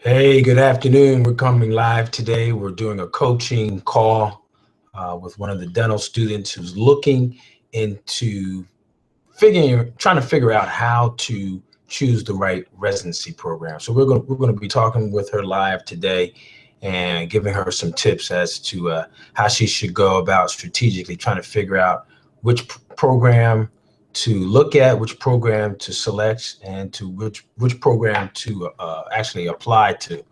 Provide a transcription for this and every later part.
Hey, good afternoon. We're coming live today. We're doing a coaching call with one of the dental students who's looking into trying to figure out how to choose the right residency program. So we're going to be talking with her live today and giving her some tips as to how she should go about strategically trying to figure out which program to look at, which program to select, and to which program to actually apply to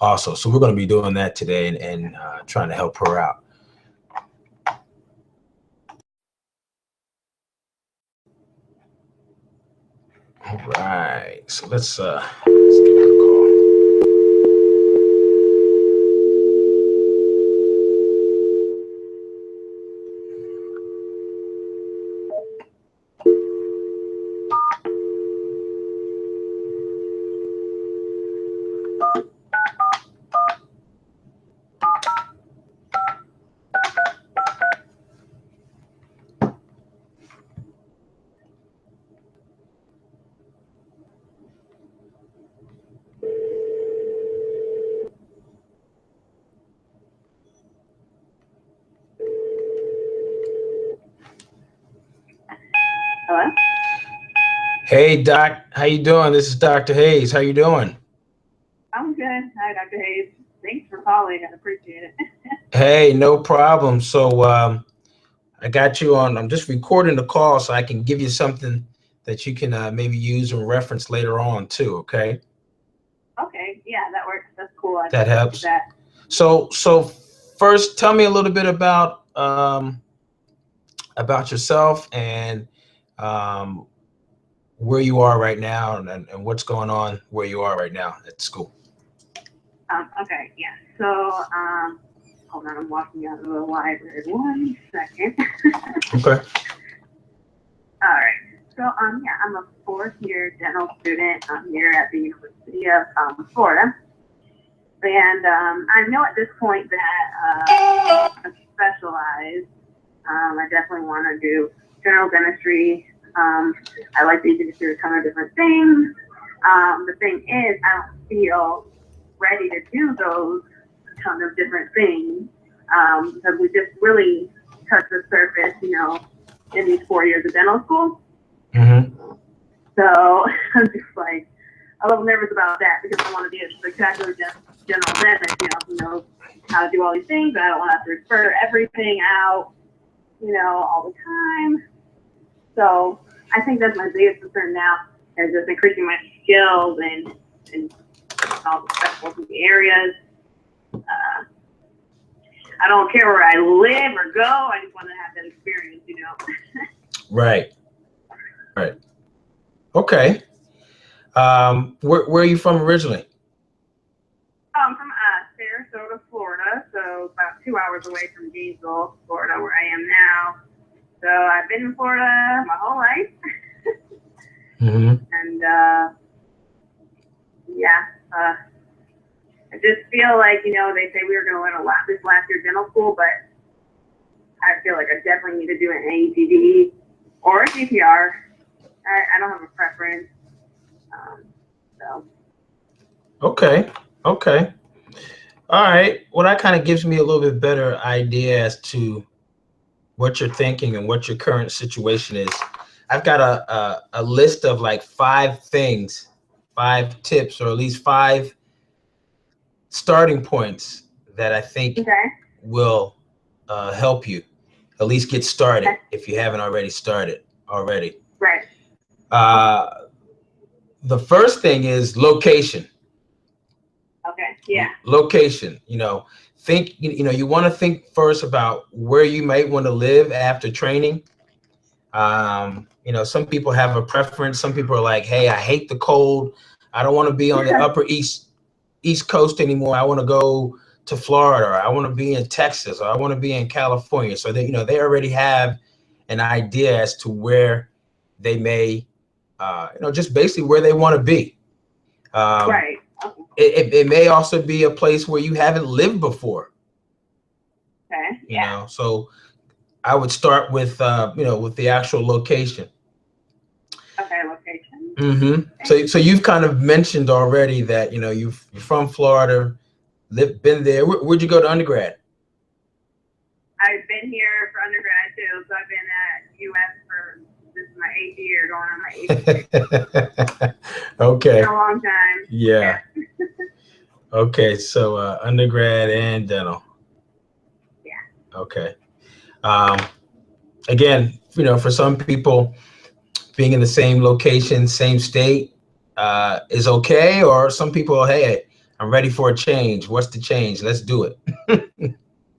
also. So we're going to be doing that today and trying to help her out. All right, so let's give her a call. Hello? Hey, Doc, how you doing? This is Dr. Hayes. How you doing? I'm good. Hi, Dr. Hayes. Thanks for calling. I appreciate it. Hey, no problem. So I got you on. I'm just recording the call so I can give you something that you can maybe use and reference later on too. Okay. Okay. Yeah, that works. That's cool. That helps. That. So first, tell me a little bit about yourself and where you are right now and what's going on where you are right now at school. Okay. Yeah. So, hold on. I'm walking out of the library. 1 second. Okay. All right. So, yeah, I'm a fourth-year dental student here at the University of Florida. And I know at this point that I'm specialized. I definitely want to do general dentistry. I like that you can do a ton of different things. The thing is, I don't feel ready to do those ton of different things because we just really touched the surface, in these 4 years of dental school. Mm-hmm. So I'm just like a little nervous about that because I want to be a spectacular general dentist, who knows how to do all these things. I don't want to have to refer everything out, all the time. So I think that's my biggest concern now is just increasing my skills and all the specialty areas. I don't care where I live or go. I just want to have that experience, Right. Right. Okay. Where are you from originally? I'm from Sarasota, Florida, so about 2 hours away from Gainesville, Florida, where I am now. So I've been in Florida my whole life. Mm-hmm. And I just feel like, they say we were going to learn a lot this last year dental school, but I feel like I definitely need to do an AETD or a CPR. I don't have a preference. So. Okay. Okay. All right. Well, that kind of gives me a little bit better idea as to what you're thinking and what your current situation is. I've got a list of like 5 things, 5 tips, or at least 5 starting points that I think will help you at least get started if you haven't already started already. Right. The first thing is location. Okay. Yeah. Location. Think. You want to think first about where you might want to live after training. Some people have a preference. Some people are like, hey, I hate the cold. I don't want to be on the upper East Coast anymore. I want to go to Florida, or I want to be in Texas, or I want to be in California. So they already have an idea as to where they may, just basically where they want to be. Right. It may also be a place where you haven't lived before. Okay. Yeah. So I would start with, with the actual location. Okay, location. So you've kind of mentioned already that, you know, you're from Florida, been there. Where'd you go to undergrad? I've been here for undergrad too, so I've been at US for this is my 8th year, going on my 8th year. Okay. It's been a long time. Yeah. Okay, so undergrad and dental. Yeah. Okay. Again, you know, for some people, being in the same location, same state, is okay. Or some people, hey, I'm ready for a change. What's the change? Let's do it.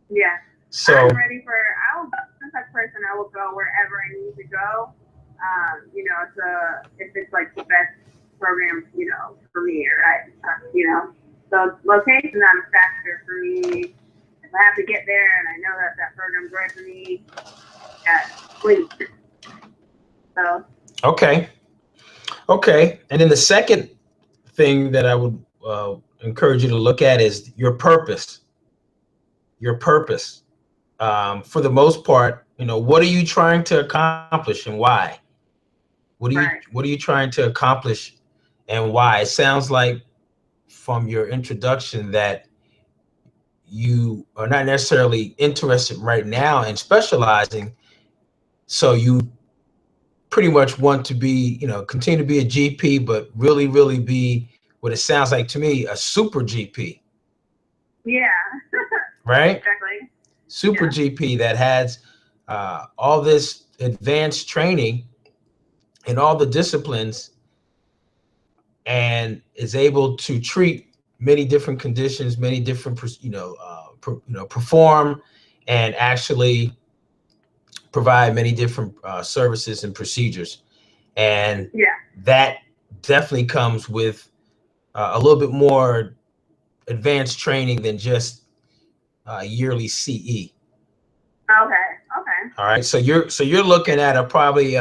Yeah. So I'm ready for. I'm the type of person I will go wherever I need to go. You know, if it's like the best program, you know, for me, right? You know, so location's not a factor for me. If I have to get there and I know that that program's right for me, yeah, please. So. Okay. And then the second thing that I would encourage you to look at is your purpose. Your purpose. For the most part, you know, what are you trying to accomplish and why? What are you trying to accomplish and why? It sounds like from your introduction that you are not necessarily interested right now in specializing. So you pretty much want to be, you know, continue to be a GP, but really, really be what it sounds like to me, a super GP. Yeah. Right? Exactly. Super GP that has all this advanced training in all the disciplines and is able to treat many different conditions, many different, perform and actually provide many different services and procedures. And that definitely comes with a little bit more advanced training than just yearly CE. Okay. All right. So you're looking at a probably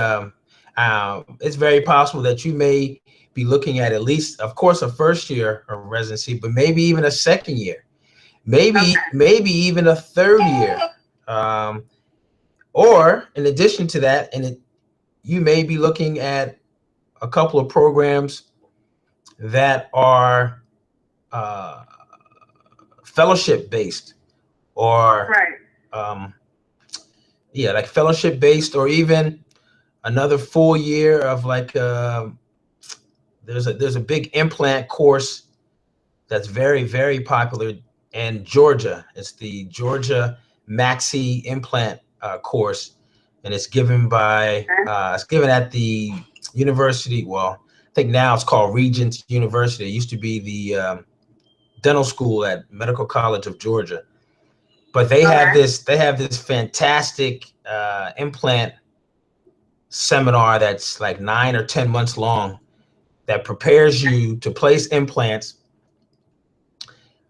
it's very possible that you may be looking at least, of course, a first year of residency, but maybe even a second year, maybe even a third year. Or in addition to that, you may be looking at a couple of programs that are fellowship based, or like fellowship based, or even another full year of like there's a big implant course that's very, very popular in Georgia. It's the Georgia Maxi Implant course, and it's given by it's given at the university. Well, I think now it's called Regents University. It used to be the dental school at Medical College of Georgia. But they have this fantastic implant seminar that's like 9 or 10 months long that prepares you to place implants,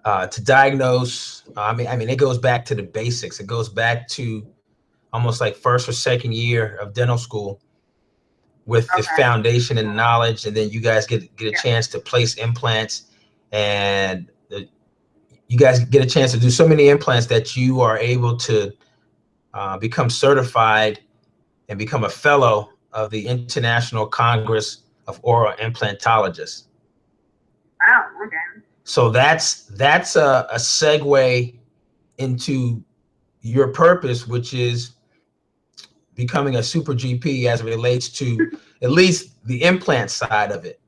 to diagnose. I mean, it goes back to the basics. It goes back to almost like first or second year of dental school with the foundation and knowledge, and then you guys get a chance to place implants, and you guys get a chance to do so many implants that you are able to become certified and become a fellow of the International Congress of Oral Implantologists. Wow, okay. So that's a segue into your purpose, which is becoming a super GP as it relates to at least the implant side of it.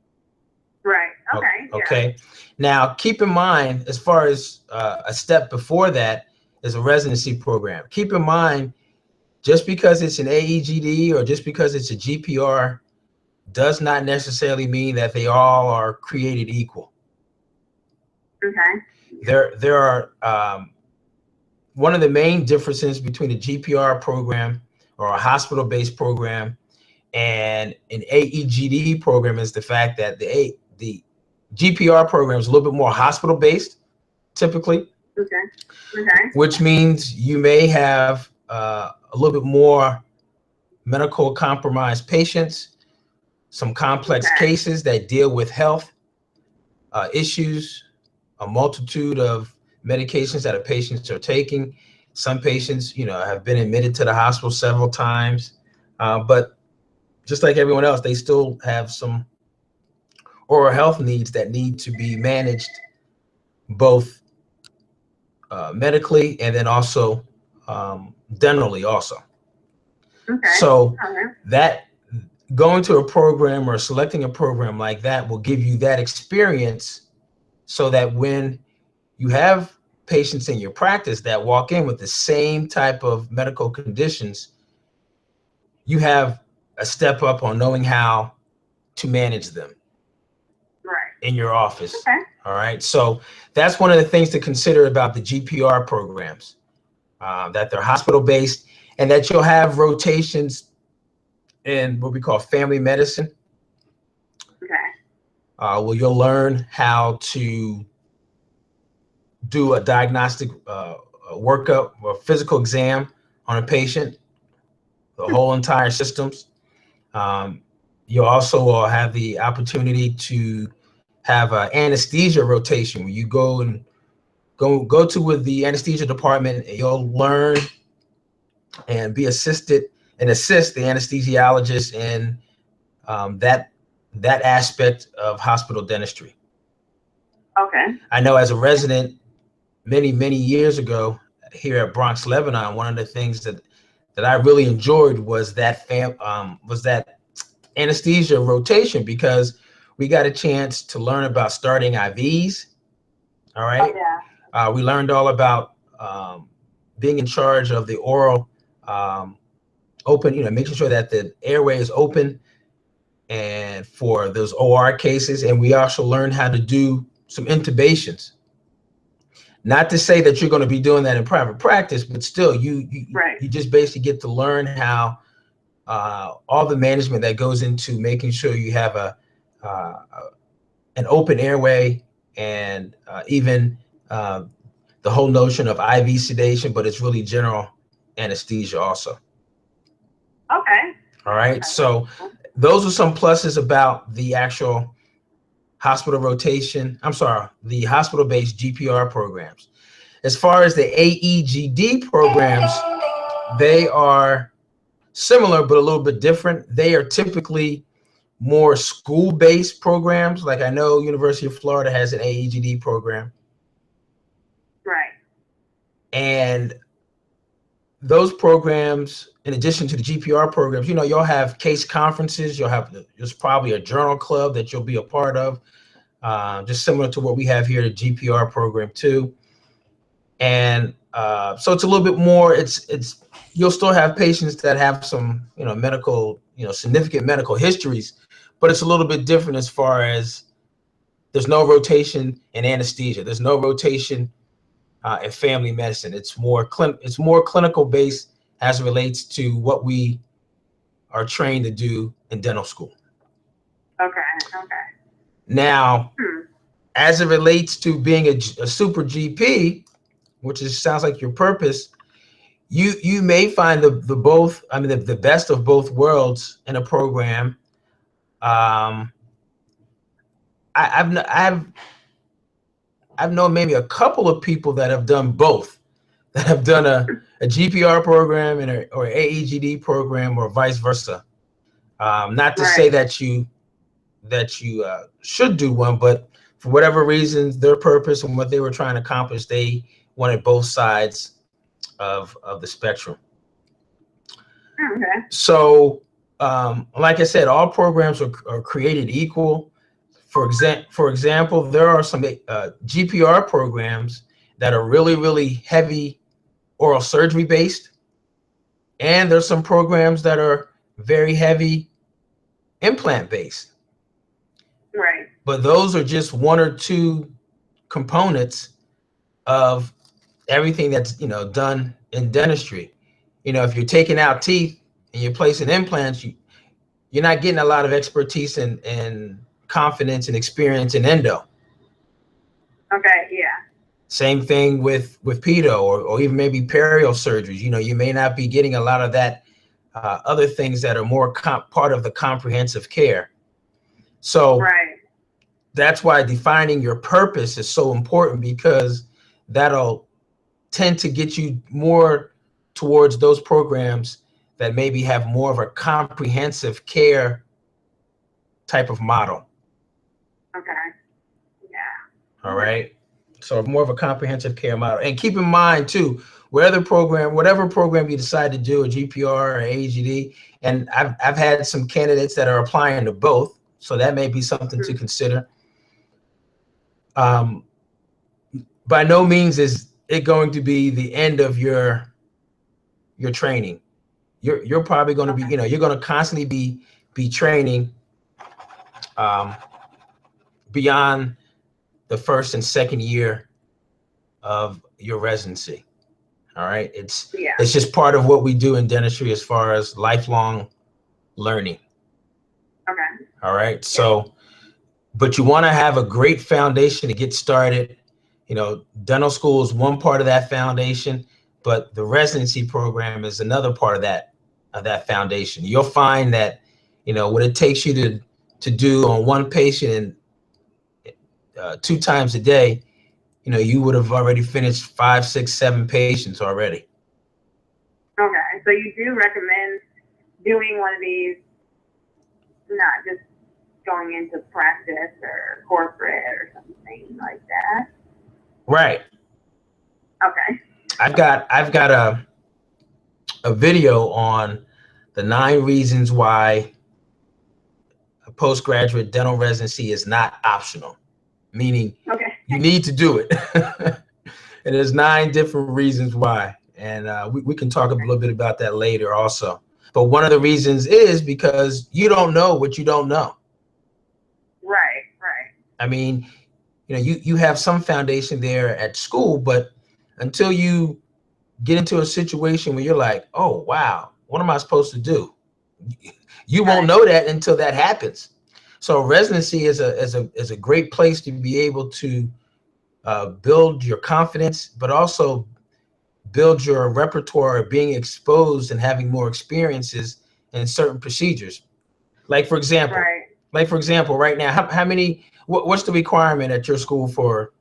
Right. Okay. Okay. Now, keep in mind, as far as a step before that is a residency program. Keep in mind, just because it's an AEGD or just because it's a GPR does not necessarily mean that they all are created equal. Okay. There are one of the main differences between a GPR program or a hospital-based program and an AEGD program is the fact that the GPR program is a little bit more hospital-based, typically. Okay. Which means you may have a little bit more medical compromised patients, some complex cases that deal with health issues, a multitude of medications that patients are taking. Some patients, have been admitted to the hospital several times, but just like everyone else, they still have some oral health needs that need to be managed both medically and then also dentally also. Okay. So that going to a program or selecting a program like that will give you that experience so that when you have patients in your practice that walk in with the same type of medical conditions, you have a step up on knowing how to manage them in your office. Okay. All right. So that's one of the things to consider about the GPR programs, that they're hospital-based and that you'll have rotations in what we call family medicine. Okay. Where you'll learn how to do a diagnostic workup or physical exam on a patient, the whole entire systems. You also will have the opportunity to have an anesthesia rotation where you go to with the anesthesia department, and you'll learn and be assisted and assist the anesthesiologist in that aspect of hospital dentistry. Okay. I know as a resident many years ago here at Bronx Lebanon, one of the things that I really enjoyed was that anesthesia rotation, because we got a chance to learn about starting IVs. All right. Oh, yeah. We learned all about being in charge of the oral open, making sure that the airway is open and for those OR cases. And we also learned how to do some intubations. Not to say that you're going to be doing that in private practice, but still you just basically get to learn how all the management that goes into making sure you have an open airway and even the whole notion of IV sedation, but it's really general anesthesia also. Okay. All right. So those are some pluses about the actual hospital rotation. I'm sorry, the hospital-based GPR programs. As far as the AEGD programs, they are similar, but a little bit different. They are typically more school-based programs. Like I know University of Florida has an AEGD program. Right. And those programs, in addition to the GPR programs, you'll have case conferences. There's probably a journal club that you'll be a part of, just similar to what we have here, the GPR program too. And so it's a little bit more. You'll still have patients that have some, medical, significant medical histories, but it's a little bit different as far as there's no rotation in anesthesia. There's no rotation in family medicine. It's more clinical based as it relates to what we are trained to do in dental school. Okay. Now, as it relates to being a super GP, which sounds like your purpose, you may find the best of both worlds in a program. I've known maybe a couple of people that have done both, that have done a GPR program or AEGD program or vice versa. Not to say that you should do one, but for whatever reasons, their purpose and what they were trying to accomplish, they wanted both sides of the spectrum. Okay. So, like I said, all programs are created equal. For example, there are some GPR programs that are really heavy oral surgery based, and there's some programs that are very heavy implant based. Right. But those are just one or two components of everything that's done in dentistry. If you're taking out teeth and you're placing implants, you're not getting a lot of expertise and confidence and experience in endo. Okay, yeah. Same thing with pedo or even maybe perio surgeries. You may not be getting a lot of that other things that are more part of the comprehensive care. So that's why defining your purpose is so important, because that'll tend to get you more towards those programs that maybe have more of a comprehensive care type of model. Okay. Yeah. All right. So more of a comprehensive care model. And keep in mind too, whatever program you decide to do, a GPR or AGD, and I've had some candidates that are applying to both, so that may be something to consider. By no means is it going to be the end of your training. You're probably going to be, you're going to constantly be training beyond the first and second year of your residency. All right. It's just part of what we do in dentistry as far as lifelong learning. Okay. All right. So, but you want to have a great foundation to get started. Dental school is one part of that foundation, but the residency program is another part of that foundation. You'll find that, what it takes you to do on one patient and 2 times a day, you would have already finished 5, 6, 7 patients already. Okay, so you do recommend doing one of these, not just going into practice or corporate or something like that. Right. Okay. I've got a video on the 9 reasons why a postgraduate dental residency is not optional, meaning you need to do it. And there's 9 different reasons why. And we can talk a little bit about that later also. But one of the reasons is because you don't know what you don't know. Right, right. I mean, you have some foundation there at school, but until you get into a situation where you're like, oh, wow, what am I supposed to do? You won't know that until that happens. So residency is a great place to be able to build your confidence, but also build your repertoire of being exposed and having more experiences in certain procedures. Like for example, right now, how many? What's the requirement at your school for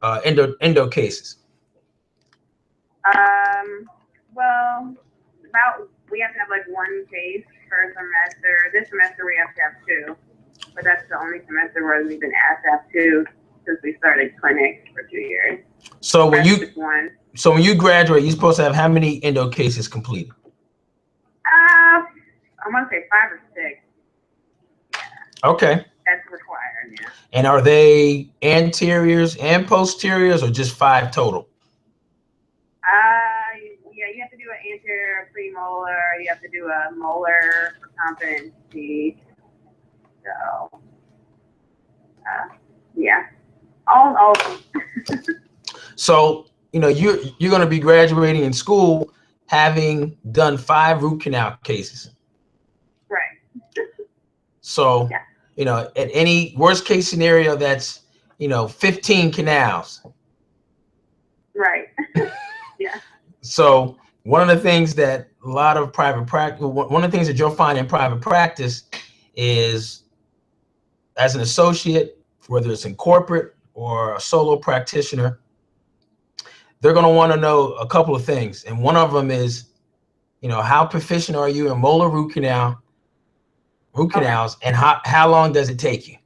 endo cases? Well, we have to have like 1 case per semester. This semester we have to have 2, but that's the only semester where we've been asked to have 2 since we started clinics for 2 years. So when you graduate, you're supposed to have how many endo cases completed? I want to say 5 or 6. Yeah. Okay. That's required, yeah. And are they anteriors and posteriors or just 5 total? Yeah, you have to do an anterior premolar, you have to do a molar for competency. So, yeah, all of them. So, you're going to be graduating in school having done 5 root canal cases. Right. So, at any worst case scenario, that's, 15 canals. Right. Yeah. So one of the things that a lot of private practice, one of the things that you'll find in private practice is, as an associate, whether it's in corporate or a solo practitioner, they're going to want to know a couple of things. And one of them is, how proficient are you in molar root canals, and how long does it take you?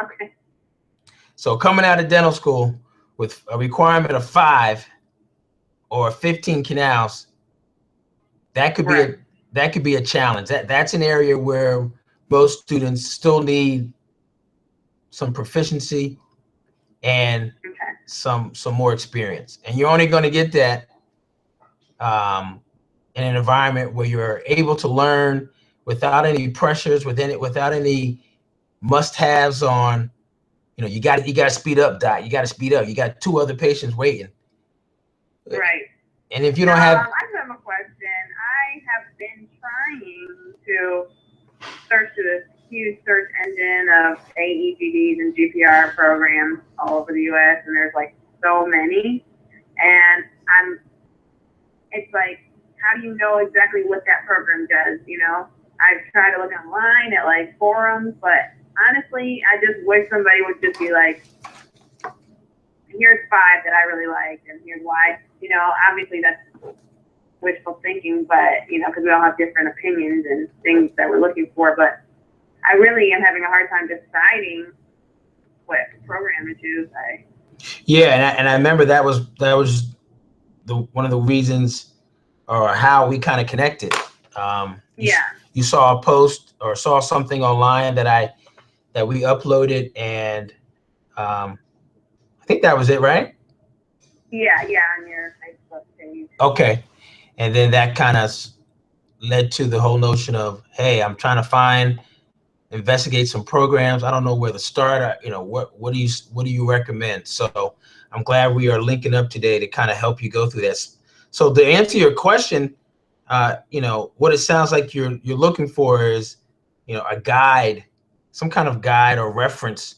Okay. So coming out of dental school with a requirement of 5 or 15 canals, that could be a challenge. That's an area where most students still need some proficiency and some more experience. And you're only going to get that in an environment where you're able to learn without any pressures, without any must-haves on, you got to speed up, Doc. You got to speed up. You got 2 other patients waiting. Right. And if you don't have, I have a question. I have been trying to search through this huge search engine of AEGDs and GPR programs all over the U.S. and there's like so many, and it's like, how do you know exactly what that program does? I've tried to look online at like forums, but honestly, I just wish somebody would just be like, here's 5 that I really liked, and here's why. Obviously that's wishful thinking, but because we all have different opinions and things that we're looking for. But I really am having a hard time deciding what program to choose. Yeah, and I remember that was one of the reasons or how we kind of connected. Yeah. You saw a post or saw something online that we uploaded, and I think that was it, right? Yeah, on your Facebook page. Okay, and then that kind of led to the whole notion of, hey, I'm trying to investigate some programs. I don't know where to start. You know, what do you recommend? So I'm glad we are linking up today to kind of help you go through this. So to answer your question, you know, what it sounds like you're looking for is, you know, a guide, some kind of guide or reference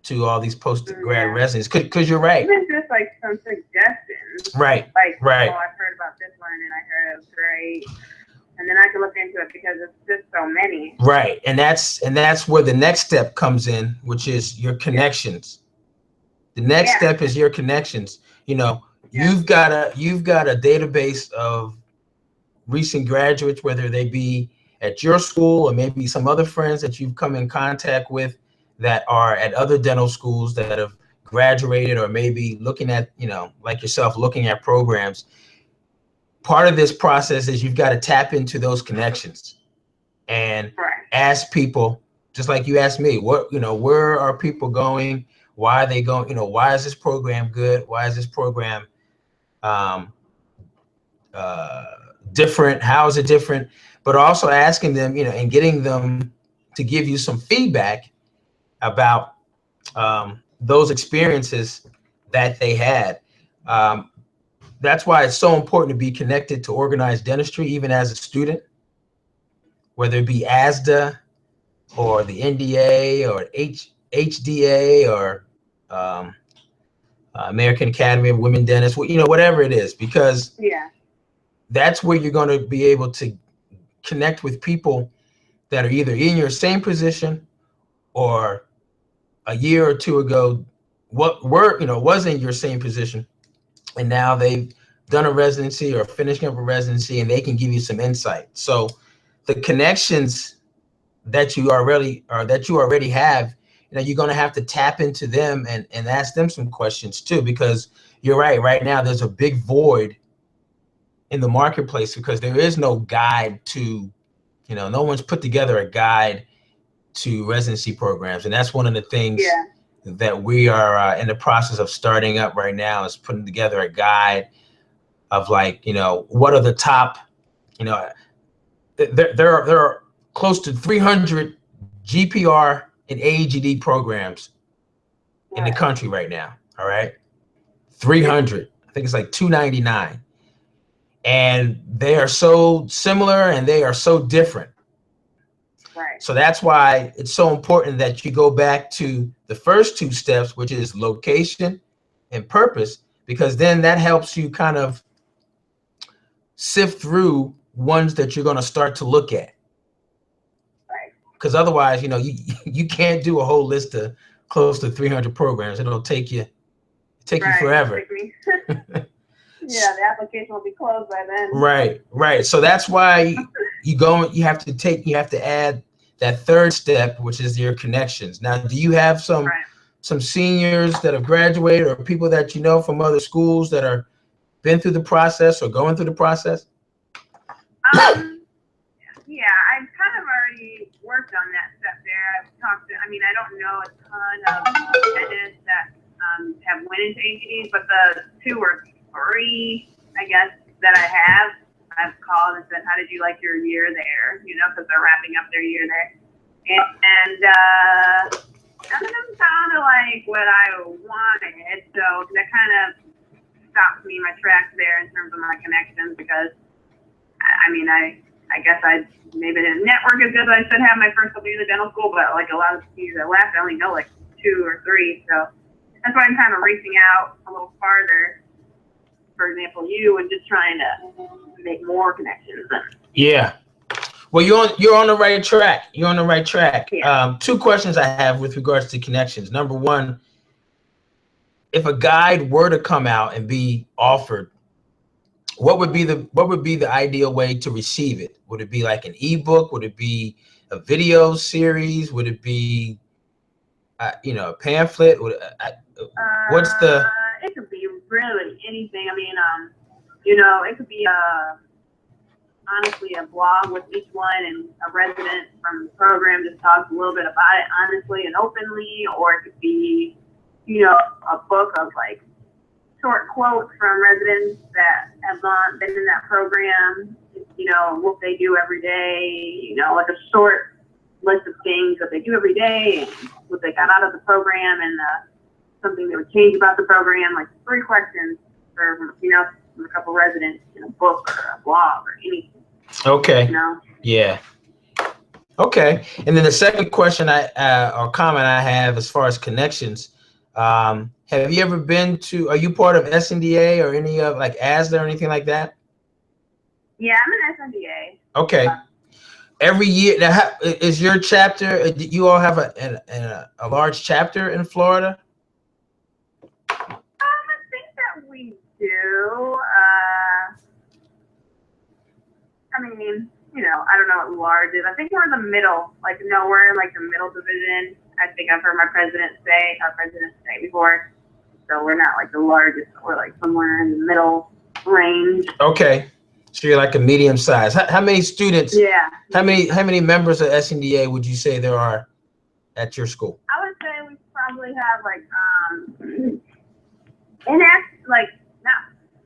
to all these post-grad residencies, because you're right. Even just like some suggestions. Right. Like, right. oh, I've heard about this one and I heard it was great. And then I can look into it because it's just so many. Right. And that's where the next step comes in, which is your connections. The next step is your connections. You know, you've got a database of recent graduates, whether they be at your school or maybe some other friends that you've come in contact with that are at other dental schools that have graduated, or maybe looking at, you know, like yourself, looking at programs. Part of this process is you've got to tap into those connections and ask people, just like you asked me, where are people going? Why are they going? You know, why is this program good? Why is this program different? How is it different? But also asking them, you know, and getting them to give you some feedback about those experiences that they had. That's why it's so important to be connected to organized dentistry, even as a student, whether it be ASDA or the NDA or HDA or American Academy of Women Dentists, you know, whatever it is, because that's where you're going to be able to connect with people that are either in your same position or a year or two ago was in your same position, and now they've done a residency or finishing up a residency, and they can give you some insight. So the connections that you already have, you know, you're going to have to tap into them and ask them some questions too, because you're right now there's a big void in the marketplace because there is no guide to, you know, no one's put together a guide to residency programs. And that's one of the things that we are in the process of starting up right now, is putting together a guide of, like, you know, what are the top, you know, there are close to 300 GPR and AEGD programs in the country right now. All right. 300, I think it's like 299. And they are so similar and they are so different. So that's why it's so important that you go back to the first two steps, which is location and purpose, because then that helps you kind of sift through ones that you're going to start to look at. Because otherwise, you know, you can't do a whole list of close to 300 programs. It'll take you forever. Yeah, the application will be closed by then. Right. So that's why you have to add that third step, which is your connections. Now, do you have some seniors that have graduated or people that you know from other schools that are been through the process or going through the process? Yeah, I've kind of already worked on that step there. I've talked to, I mean, I don't know a ton of dentists that have went into AGDs, but the 2 or 3, I guess, that I've called and said, how did you like your year there? You know, because they're wrapping up their year there. And none of them sounded like what I wanted. So that kind of stopped me in my tracks there in terms of my connections, because, I mean, I guess I maybe didn't network as good as I should have my first couple years of dental school, but like a lot of students that left, I only know like 2 or 3. So that's why I'm kind of reaching out a little farther. For example, you, and just trying to make more connections. Yeah. Well, you're on the right track. You're on the right track. Yeah. 2 questions I have with regards to connections. Number 1, if a guide were to come out and be offered, what would be the ideal way to receive it? Would it be like an ebook? Would it be a video series? Would it be, you know, a pamphlet? What's the? It could be really anything. I mean, you know, it could be honestly a blog with each one, and a resident from the program just talks a little bit about it honestly and openly, or it could be, you know, a book of like short quotes from residents that have been in that program, you know, what they do every day, you know, like a short list of things that they do every day and what they got out of the program, and something they would change about the program, like 3 questions for, you know, from a couple residents in a book or a blog or anything. Okay. You know? Yeah. Okay. And then the second question or comment I have as far as connections, have you ever been to, are you part of SNDA or any of like ASDA or anything like that? Yeah, I'm an SNDA. Okay. Every year, now, is your chapter, you all have a large chapter in Florida? I think that we do. I mean, you know, I don't know what large is. I think we're in the middle, like, no, we're in like the middle division. I think I've heard our president say before. So we're not like the largest, we're like somewhere in the middle range. Okay. So you're like a medium size. How many students? Yeah. How many members of SNDA would you say there are at your school? I would say we probably have like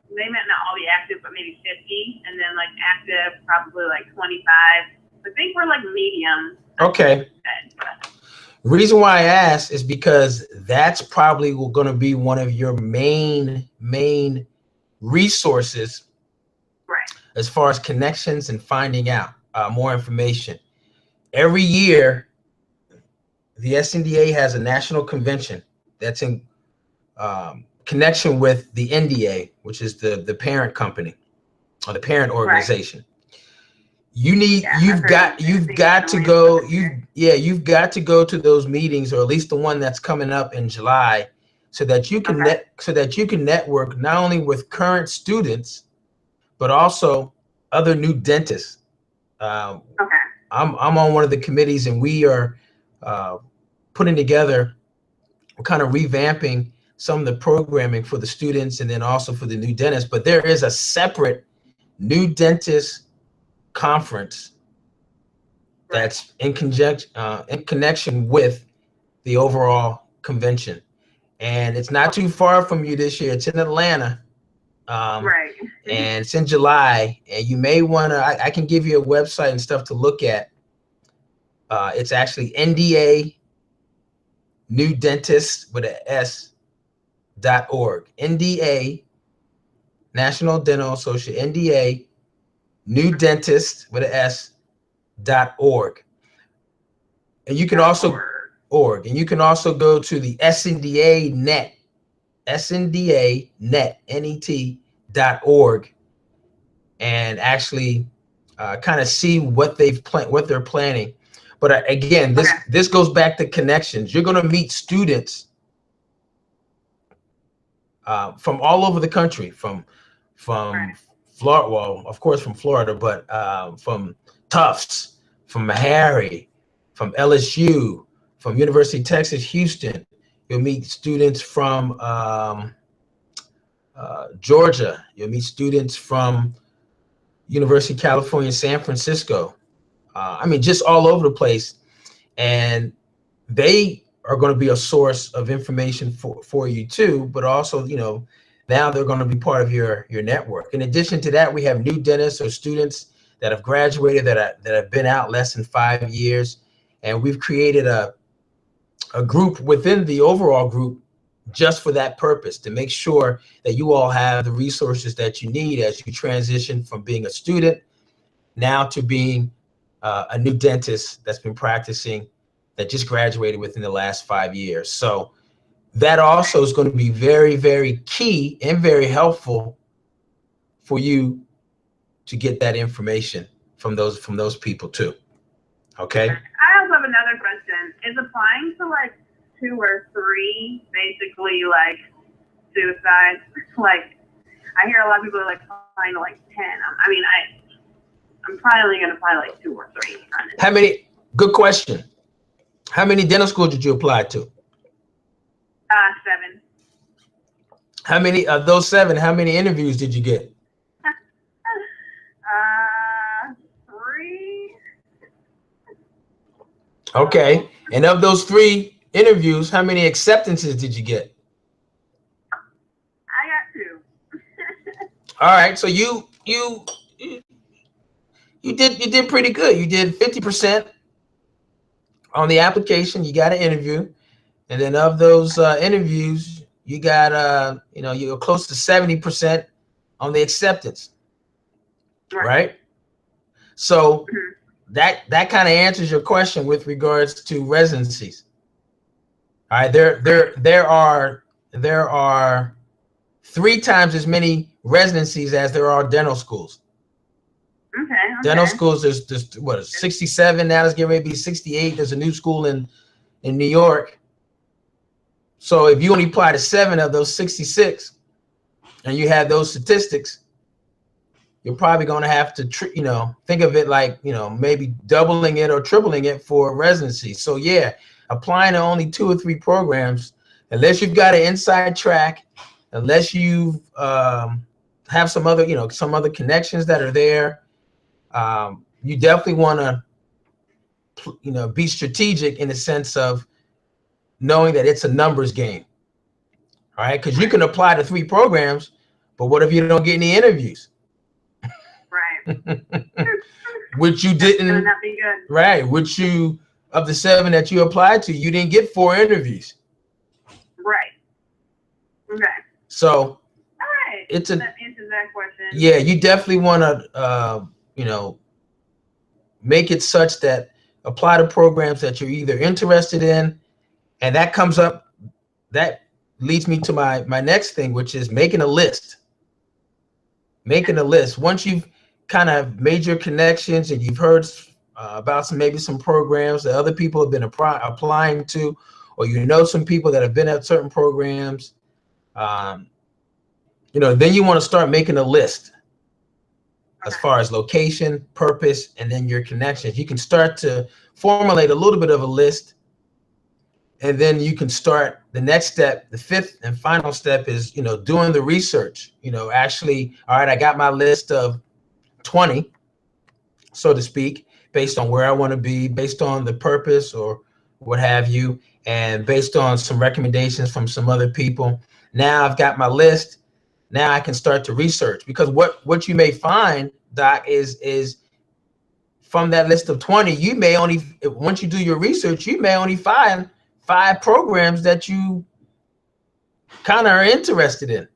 maybe not all the active, but maybe 50, and then like active probably like 25. I think we're like medium. Okay. The reason why I asked is because that's probably going to be one of your main resources, right, as far as connections and finding out more information. Every year, the SNDA has a national convention that's in connection with the NDA, which is the parent company or the parent organization. Right. You've got to go to those meetings, or at least the one that's coming up in July, so that you can network not only with current students but also other new dentists. I'm on one of the committees, and we are putting together, kind of revamping some of the programming for the students and then also for the new dentists. But there is a separate new dentist conference that's in connection with the overall convention, and it's not too far from you this year. It's in Atlanta. Right. And it's in July, and you may want to, I can give you a website and stuff to look at. It's actually NDA New Dentist with a S.org. NDA, National Dental Association, NDA New Dentist with a S.org. And you can also and you can also go to the SNDA net, SNDA net, net.org, and actually kind of see what they're planning. But again, this goes back to connections. You're going to meet students from all over the country, from Florida, well, of course from Florida, but from Tufts, from Harry, from LSU, from University of Texas, Houston. You'll meet students from Georgia. You'll meet students from University of California, San Francisco. I mean, just all over the place. And they are going to be a source of information for you too, but also, you know, now they're going to be part of your network. In addition to that, we have new dentists or students that have graduated that have been out less than 5 years. And we've created a group within the overall group just for that purpose, to make sure that you all have the resources that you need as you transition from being a student now to being a new dentist that's been practicing, that just graduated within the last 5 years. So that also is going to be very, very key and very helpful for you to get that information from those people too. Okay. I also have another question. Is applying to like 2 or 3 basically like suicide? Like, I hear a lot of people are like applying to like 10. I mean, I'm probably only going to apply like 2 or 3. Honestly. How many? Good question. How many dental schools did you apply to? 7. How many of those 7, how many interviews did you get? 3. Okay. And of those 3 interviews, how many acceptances did you get? I got 2. All right. So you did pretty good. You did 50% on the application. You got an interview, and then of those interviews, you got you're close to 70% on the acceptance, right? So that kind of answers your question with regards to residencies. All right, there are 3 times as many residencies as there are dental schools. Okay. Dental schools, there's what, 67 now. It's getting ready to be 68. There's a new school in New York. So if you only apply to 7 of those 66, and you have those statistics, you're probably going to have to, think of it like, maybe doubling it or tripling it for residency. So yeah, applying to only 2 or 3 programs, unless you've got an inside track, unless you have some other connections that are there, you definitely want to, be strategic in the sense of knowing that it's a numbers game. All right, because you can apply to 3 programs, but what if you don't get any interviews? Right. Which you didn't. That would not be good. Right. Which you, of the 7 that you applied to, you didn't get 4 interviews. Right. Okay. So. All right. That answers that question. Yeah, you definitely want to, make it such that apply to programs that you're either interested in, and that comes up. That leads me to my next thing, which is making a list. Making a list. Once you've kind of made your connections and you've heard about some programs that other people have been applying to, or some people that have been at certain programs, then you want to start making a list as far as location, purpose, and then your connections. You can start to formulate a little bit of a list, and then you can start the next step. The 5th and final step is, doing the research. Actually, all right, I got my list of 20, so to speak, based on where I want to be, based on the purpose or what have you, and based on some recommendations from some other people. Now I've got my list. Now I can start to research, because what you may find, Doc, is from that list of 20, you may only, once you do your research, you may only find 5 programs that you kind of are interested in.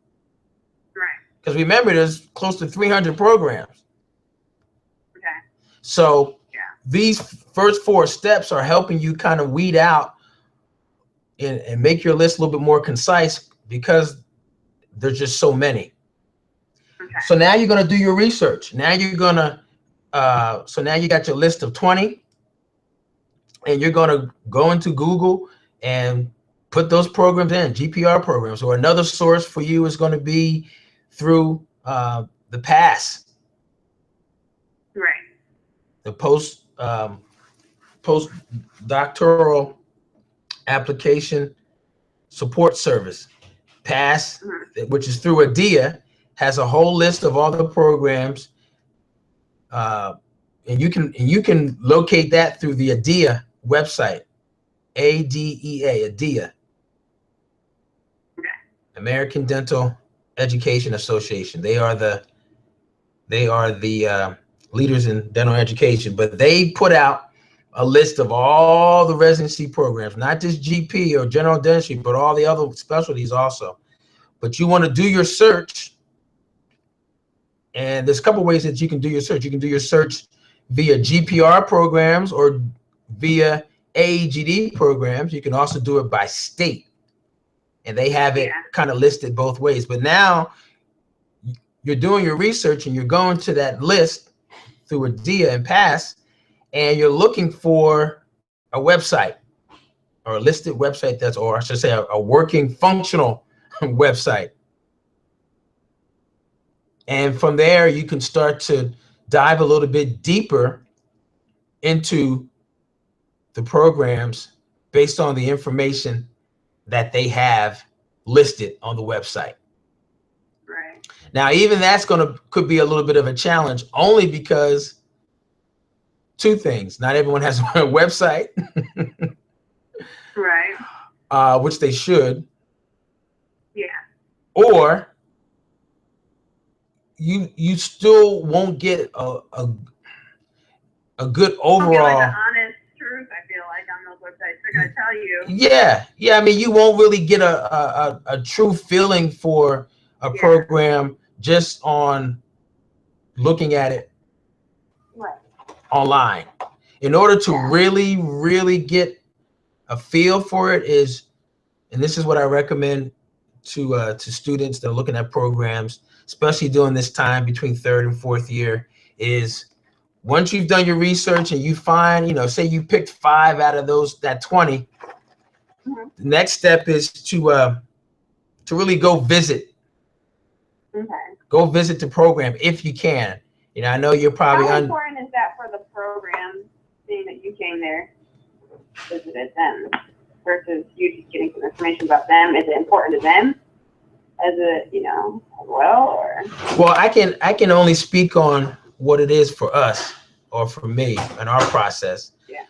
Right. Because remember, there's close to 300 programs. Okay. So these first 4 steps are helping you kind of weed out and make your list a little bit more concise, because there's just so many. Okay. So now you're going to do your research. Now you're going to, so now you got your list of 20, and you're going to go into Google and put those programs in, GPR programs. Or another source for you is going to be through the PASS. Right. The postdoctoral application support service. PASS, which is through ADIA, has a whole list of all the programs, and you can locate that through the ADIA website, ADEA, American Dental Education Association. They are the leaders in dental education, but they put out a list of all the residency programs, not just GP or general dentistry, but all the other specialties also. But you want to do your search, and there's a couple ways that you can do your search. You can do your search via GPR programs or via AEGD programs. You can also do it by state, and they have it kind of listed both ways. But now you're doing your research and you're going to that list through ADIA and PASS, and you're looking for a website or a listed website that's, or I should say a working functional website. And from there, you can start to dive a little bit deeper into the programs based on the information that they have listed on the website. Right. Now, even that's could be a little bit of a challenge, only because two things: not everyone has a website, Right. Which they should. Yeah. Or you still won't get a good overall. Get like an honest truth. I feel like on those websites they're gonna tell you. Yeah. I mean, you won't really get a true feeling for a program just on looking at it online. In order to really get a feel for it and this is what I recommend to students that are looking at programs, especially during this time between third and fourth year, is once you've done your research and you find, say you picked 5 out of that 20, the next step is to really go visit. Okay. Go visit the program if you can. I know you're probably How important is that for the program, seeing that you came there, visited them, versus you just getting some information about them? Is it important to them as well, or? Well, I can only speak on what it is for us or for me in our process. Yeah.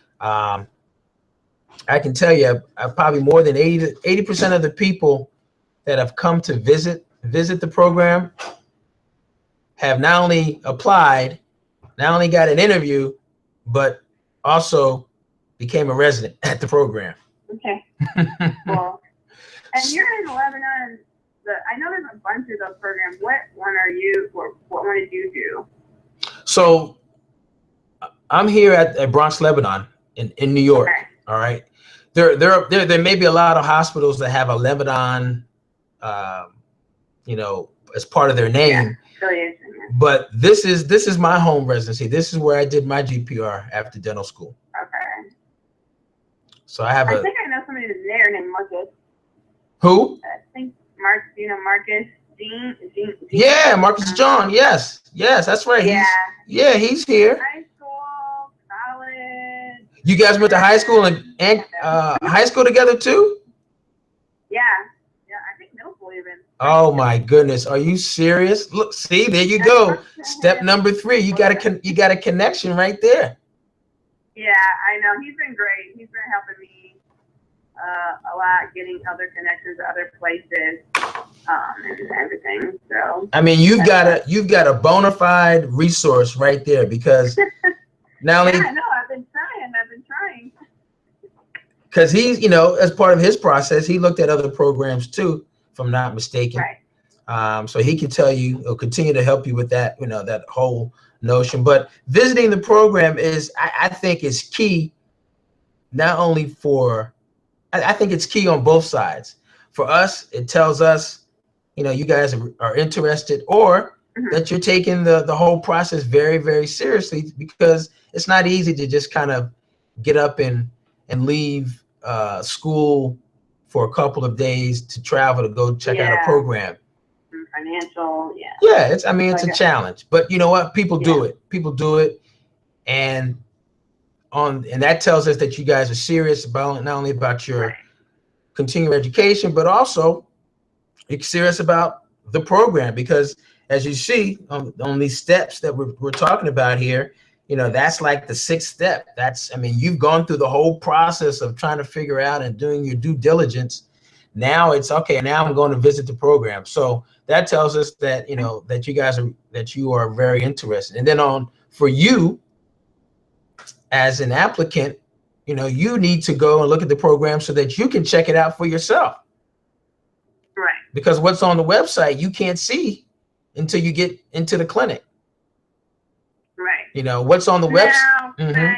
I can tell you, probably more than 80% of the people that have come to visit the program have not only applied, not only got an interview, but also became a resident at the program. Okay. Cool. And you're in Lebanon. I know there's a bunch of those programs. What one did you do? So I'm here at Bronx, Lebanon in New York. Okay. All right. There may be a lot of hospitals that have a Lebanon, as part of their name. Yeah. But this is my home residency. This is where I did my GPR after dental school. Okay. So I think I know somebody that's there named Marcus. Who? I think Marcus Dean. Yeah, Marcus John. Yes, that's right. Yeah. He's here. High school, college. You guys went to high school and high school together too? Yeah. I think middle school even. Oh my goodness, are you serious? Look, see, there you go. Step number 3. You got a connection right there. Yeah, I know. He's been great. He's been helping me a lot, getting other connections to other places, and everything. So I mean, you've got a bona fide resource right there, because not only I know I've been trying. Because he's, as part of his process, he looked at other programs too, if I'm not mistaken. Right. So he can tell you, or continue to help you with that, that whole notion. But visiting the program I think is key, not only for, I think it's key on both sides. For us, it tells us, you guys are interested, or that you're taking the whole process very, very seriously, because it's not easy to just kind of get up and leave school for a couple of days to travel to go check out a program. Financial, it's a challenge, but you know what? People do it, and that tells us that you guys are serious about not only about your continuing education, but also you're serious about the program, because as you see on these steps that we're talking about here, that's like the 6th step. You've gone through the whole process of trying to figure out and doing your due diligence. Now it's okay. Now I'm going to visit the program. So that tells us that, that you are very interested. And then for you as an applicant, you need to go and look at the program so that you can check it out for yourself. Right. Because what's on the website, you can't see until you get into the clinic. Right. What's on the website. Now,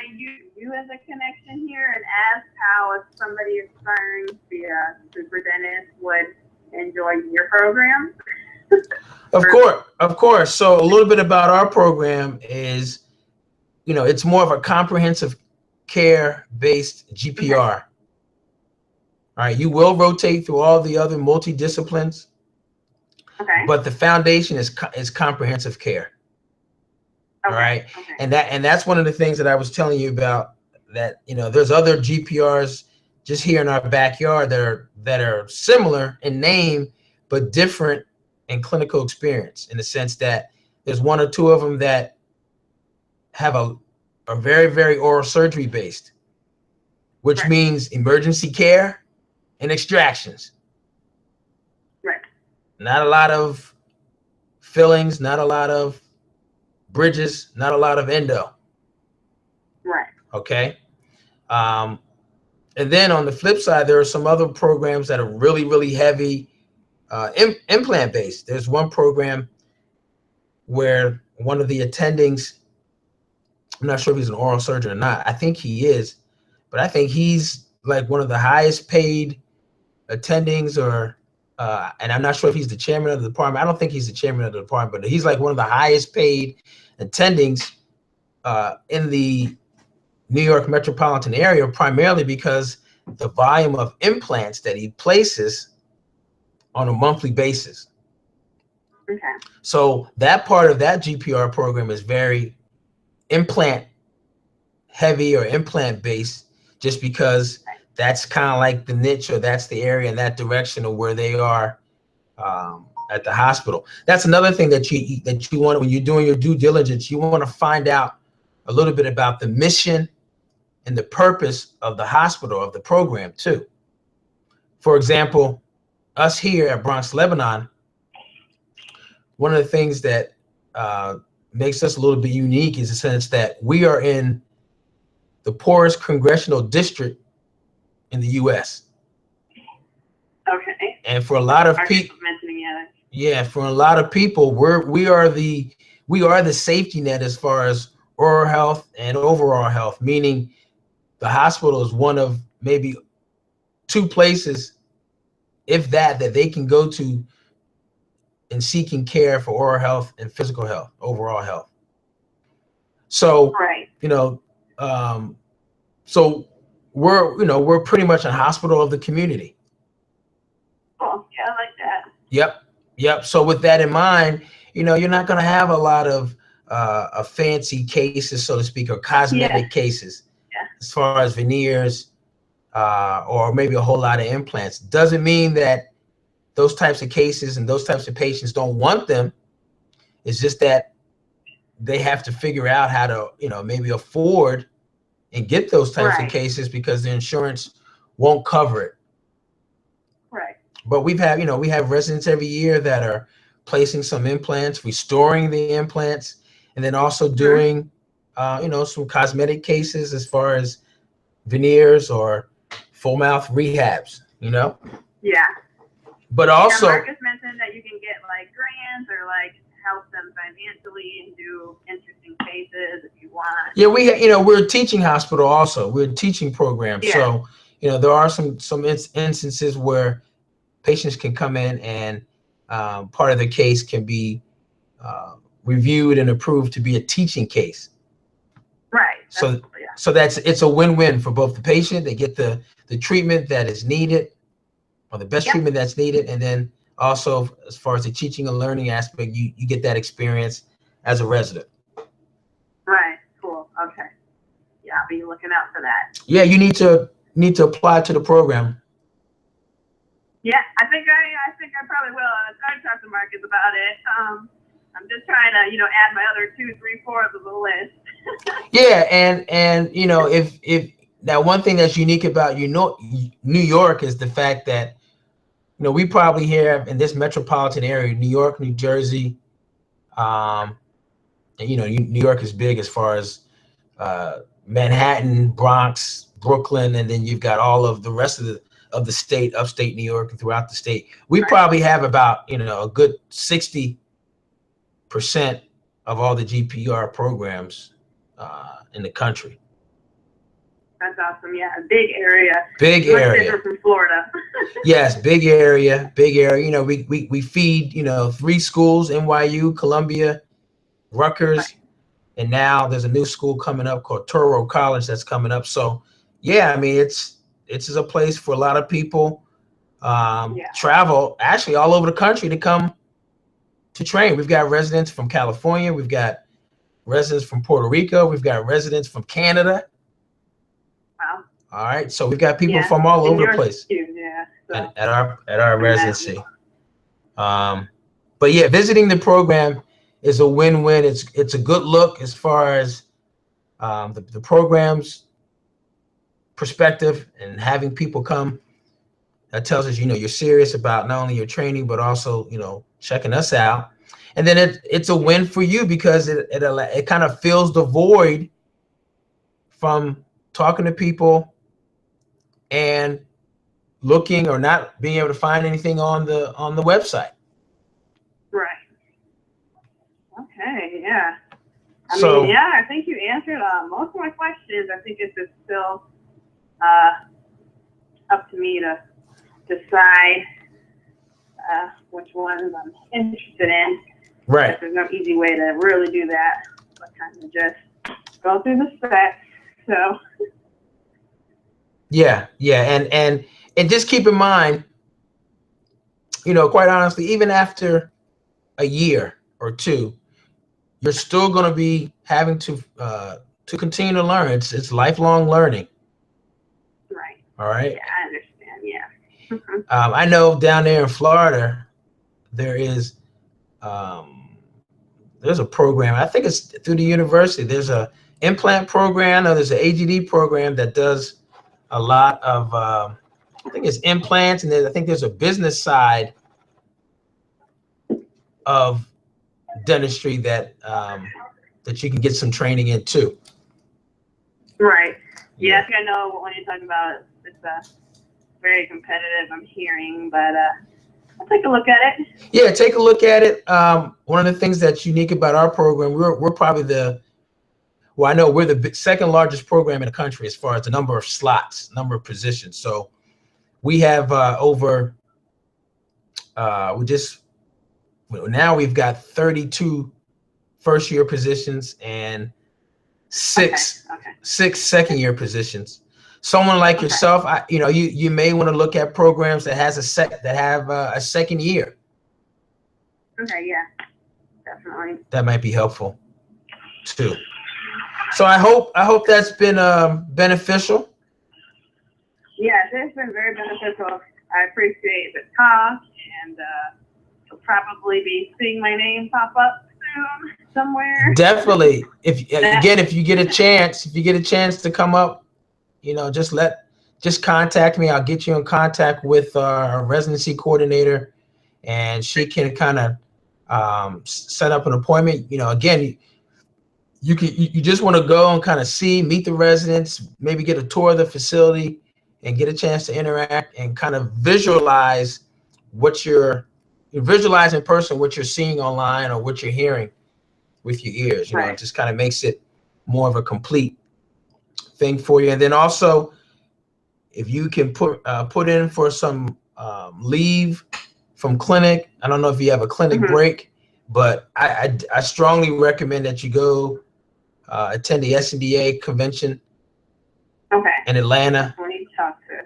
you as a connection here, and ask how somebody aspiring to be a superintendent would enjoy your program. Of course. So a little bit about our program is, it's more of a comprehensive care-based GPR. All right, you will rotate through all the other multidisciplines. Okay. But the foundation is comprehensive care. Okay. All right. Okay. And that's one of the things that I was telling you about, that, you know, there's other GPRs just here in our backyard that are similar in name, but different in clinical experience, in the sense that there's one or two of them that have a very, very oral surgery based, which Right. means emergency care and extractions. Right. Not a lot of fillings, not a lot of bridges, not a lot of endo. Right. Okay. And then on the flip side, there are some other programs that are really, really heavy implant based. There's one program where one of the attendings, I'm not sure if he's an oral surgeon or not. I think he is, but I think he's like one of the highest paid attendings, or and I'm not sure if he's the chairman of the department. I don't think he's the chairman of the department, but he's like one of the highest paid attendings in the New York metropolitan area, primarily because the volume of implants that he places on a monthly basis. Okay. So that part of that GPR program is very implant heavy or implant based, just because that's kind of like the niche, or that's the area and that direction of where they are at the hospital. That's another thing that you want when you're doing your due diligence. You want to find out a little bit about the mission and the purpose of the hospital, of the program too. For example, us here at Bronx Lebanon, one of the things that makes us a little bit unique is the sense that we are in the poorest congressional district in the U.S. Okay. And for a lot of people, for a lot of people, we are the safety net as far as oral health and overall health, meaning the hospital is one of maybe two places, if that they can go to in seeking care for oral health and physical health, overall health. So, right. So we're pretty much a hospital of the community. Oh, yeah, I like that. Yep. So with that in mind, you're not going to have a lot of fancy cases, so to speak, or cosmetic cases, as far as veneers, or maybe a whole lot of implants. Doesn't mean that those types of cases and those types of patients don't want them. It's just that they have to figure out how to, maybe afford and get those types of cases, because the insurance won't cover it. Right. But we have residents every year that are placing some implants, restoring the implants, and then also doing, some cosmetic cases as far as veneers or full mouth rehabs, Yeah. But also, Marcus mentioned that you can get like grants or like help them financially and do interesting cases if you want. Yeah, we're a teaching hospital also. We're a teaching program. Yeah. So, there are some instances where patients can come in and part of the case can be reviewed and approved to be a teaching case. Right. So it's a win-win for both the patient. They get the treatment that is needed, or the best treatment that's needed, and then also as far as the teaching and learning aspect, you get that experience as a resident. Right. Cool. Okay. Yeah, I'll be looking out for that. Yeah, you need to apply to the program. Yeah, I think I probably will. I talked to Marcus about it. I'm just trying to, add my other 2, 3, 4 to the list. Yeah, and if now one thing that's unique about New York is the fact that we probably have in this metropolitan area, New York, New Jersey, and New York is big as far as Manhattan, Bronx, Brooklyn, and then you've got all of the rest of the state, upstate New York, and throughout the state. We probably have about a good 60% of all the GPR programs in the country. That's awesome. Yeah, big area. Big area. Much from Florida. Yes, big area. We feed 3 schools: NYU, Columbia, Rutgers, and now there's a new school coming up called Toro College that's coming up. So yeah, I mean it's a place for a lot of people travel actually all over the country to come to train. We've got residents from California, we've got residents from Puerto Rico, we've got residents from Canada. All right. So we've got people Yeah. from all And over the yours place too, yeah. So, at our residency. But yeah, visiting the program is a win-win. It's a good look as far as the program's perspective, and having people come. That tells us, you're serious about not only your training, but also, checking us out. And then it's a win for you because it kind of fills the void from talking to people and looking or not being able to find anything on the website. right. Okay, yeah. I So, mean, yeah, I think you answered most of my questions. I think it's just still up to me to decide which ones I'm interested in. right. There's no easy way to really do that, but kind of just go through the steps. So Yeah, and just keep in mind, quite honestly, even after a year or two, you're still going to be having to continue to learn. It's lifelong learning. right. All right. Yeah, I understand. Yeah. I know down there in Florida, there is there's a program. I think it's through the university. There's a implant program, or there's an AGD program that does a lot of I think it's implants, and I think there's a business side of dentistry that that you can get some training in too. Right. Yeah, I think I know when you're talking about it's very competitive, I'm hearing, but I'll take a look at it. Yeah, take a look at it. One of the things that's unique about our program, we're probably I know we're the second largest program in the country as far as the number of slots, number of positions. So we have now we've got 32 first-year positions and six second-year positions. Someone like yourself, you may want to look at programs that have a second year. Okay, yeah, definitely. That might be helpful too. So I hope that's been beneficial. Yes, it's been very beneficial. I appreciate the talk, and you'll probably be seeing my name pop up soon somewhere. Definitely. If you get a chance to come up, just contact me. I'll get you in contact with our residency coordinator, and she can kind of set up an appointment. Again, you just want to go and kind of meet the residents, maybe get a tour of the facility, and get a chance to interact and kind of visualize visualize in person what you're seeing online or what you're hearing with your ears. Right. It just kind of makes it more of a complete thing for you. And then also, if you can put in for some leave from clinic. I don't know if you have a clinic break, but I strongly recommend that you go attend the SNDA convention in Atlanta. We need to talk to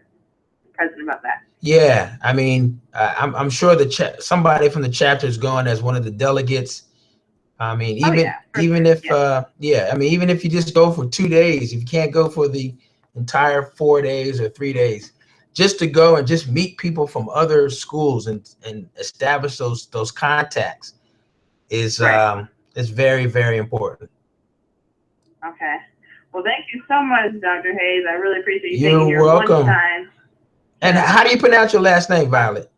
the president about that. Yeah, I mean, I'm sure somebody from the chapter is going as one of the delegates. I mean, even if you just go for 2 days, if you can't go for the entire 4 days or 3 days, just to go and just meet people from other schools and establish those contacts is very, very important. Okay. Well, thank you so much, Dr. Hayes. I really appreciate you You're taking your welcome. time. And how do you pronounce your last name, Violet?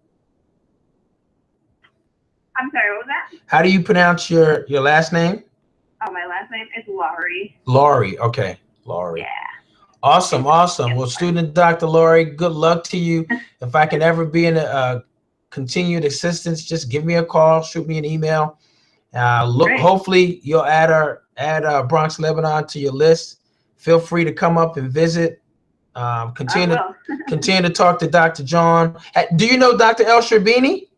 I'm sorry, what was that? How do you pronounce your last name? Oh, my last name is Laurie. Laurie. Okay, Laurie. Yeah. Awesome. Well, student Dr. Laurie, good luck to you. If I can ever be in a continued assistance, just give me a call, shoot me an email. Hopefully you'll add Bronx, Lebanon to your list. Feel free to come up and visit. Continue to talk to Dr. John. Do you know Dr. El Sherbini?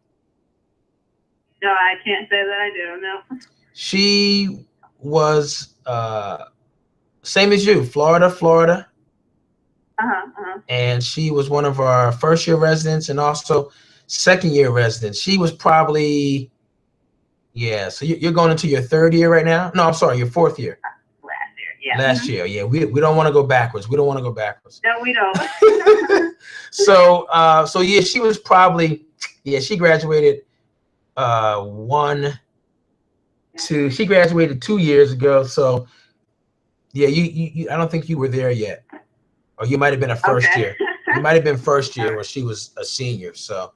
No, I can't say that I do. No. She was same as you, Florida. And she was one of our first-year residents and also second-year residents. She was probably, so you're going into your third year right now? No, I'm sorry, your fourth year. Last year, Yeah. Last year. Yeah, we don't want to go backwards. We don't want to go backwards. No, we don't. So yeah, she was probably, yeah, she graduated she graduated 2 years ago. So yeah, you I don't think you were there yet. Or you might have been a first year. You might have been first year where she was a senior. So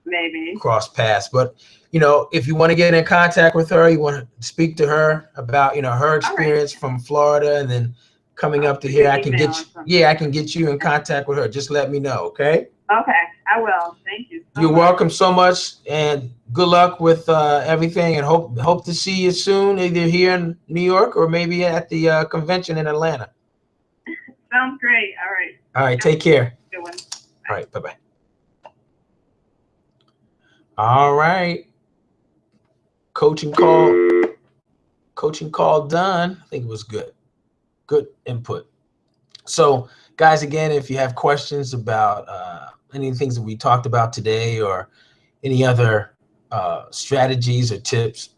maybe cross paths. But you know, if you want to get in contact with her, you want to speak to her about, you know, her experience from Florida and then coming up to here, I can get you, yeah, I can get you in contact with her. Just let me know, okay? Okay, I will. Thank you so You're much. welcome so much, and good luck with everything, and hope to see you soon, either here in New York or maybe at the convention in Atlanta. Sounds great. All right. All right, take care. Good one. All right, bye-bye. All right. Coaching call done. I think it was good. Good input. So guys, again, if you have questions about any things that we talked about today or any other strategies or tips,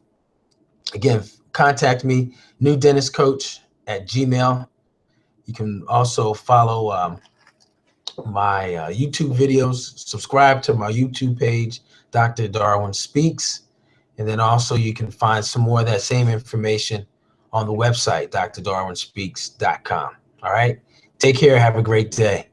again, contact me, newdentistcoach@gmail.com. You can also follow my YouTube videos, subscribe to my YouTube page, Dr. Darwin Speaks. And then also you can find some more of that same information on the website, DrDarwinSpeaks.com. All right. Take care. Have a great day.